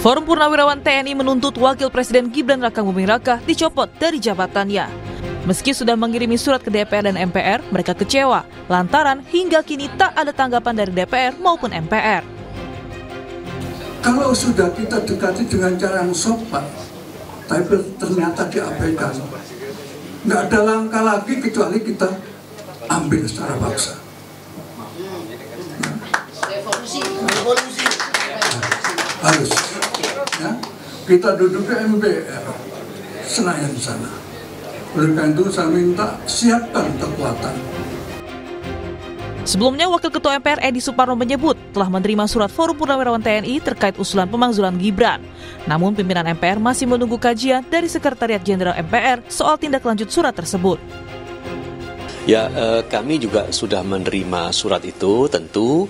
Forum Purnawirawan TNI menuntut Wakil Presiden Gibran Rakabuming Raka dicopot dari jabatannya. Meski sudah mengirimi surat ke DPR dan MPR, mereka kecewa lantaran hingga kini tak ada tanggapan dari DPR maupun MPR. Kalau sudah kita dekati dengan cara yang sopan, tapi ternyata diabaikan, nggak ada langkah lagi kecuali kita ambil secara paksa. Harus. Ya, kita duduk di MPR Senayan sana. Oleh karena itu saya minta siapkan kekuatan. Sebelumnya, Wakil Ketua MPR Edi Suparno menyebut telah menerima surat Forum Purnawirawan TNI terkait usulan pemakzulan Gibran. Namun pimpinan MPR masih menunggu kajian dari Sekretariat Jenderal MPR soal tindak lanjut surat tersebut. Ya, kami juga sudah menerima surat itu. Tentu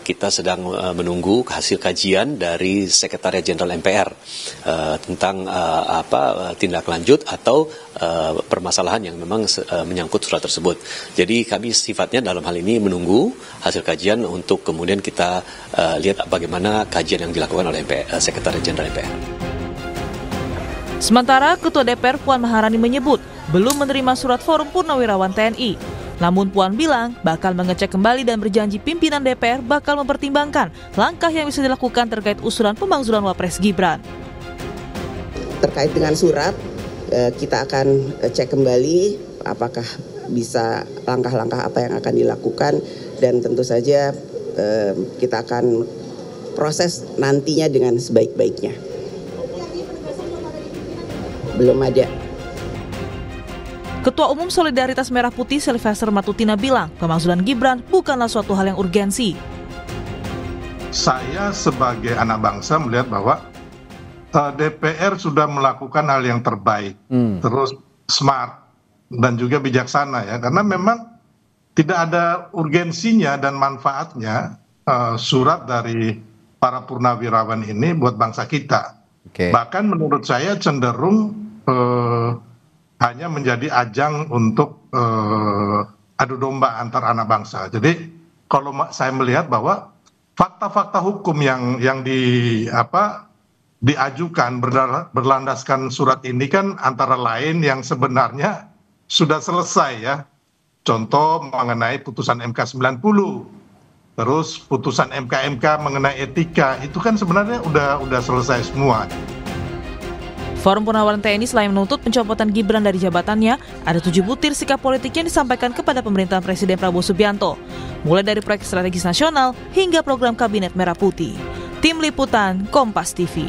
kita sedang menunggu hasil kajian dari Sekretariat Jenderal MPR tentang tindak lanjut atau permasalahan yang memang menyangkut surat tersebut. Jadi kami sifatnya dalam hal ini menunggu hasil kajian untuk kemudian kita lihat bagaimana kajian yang dilakukan oleh Sekretariat Jenderal MPR. Sementara Ketua DPR Puan Maharani menyebut belum menerima surat Forum Purnawirawan TNI. Namun Puan bilang bakal mengecek kembali dan berjanji pimpinan DPR bakal mempertimbangkan langkah yang bisa dilakukan terkait usulan pemakzulan Wapres Gibran. Terkait dengan surat, kita akan cek kembali apakah bisa langkah-langkah apa yang akan dilakukan, dan tentu saja kita akan proses nantinya dengan sebaik-baiknya. Belum ada. Ketua Umum Solidaritas Merah Putih Sylvester Matutina bilang pemakzulan Gibran bukanlah suatu hal yang urgensi. Saya sebagai anak bangsa melihat bahwa DPR sudah melakukan hal yang terbaik, terus smart dan juga bijaksana ya, karena memang tidak ada urgensinya dan manfaatnya surat dari para purnawirawan ini buat bangsa kita. Bahkan menurut saya cenderung hanya menjadi ajang untuk adu domba antar anak bangsa. Jadi kalau saya melihat bahwa fakta-fakta hukum yang diajukan berlandaskan surat ini kan antara lain yang sebenarnya sudah selesai ya. Contoh mengenai putusan MK 90, terus putusan MK mengenai etika, itu kan sebenarnya udah selesai semua. Forum Purnawirawan TNI selain menuntut pencopotan Gibran dari jabatannya, ada 7 butir sikap politik yang disampaikan kepada pemerintahan Presiden Prabowo Subianto, mulai dari proyek strategis nasional hingga program Kabinet Merah Putih. Tim Liputan Kompas TV.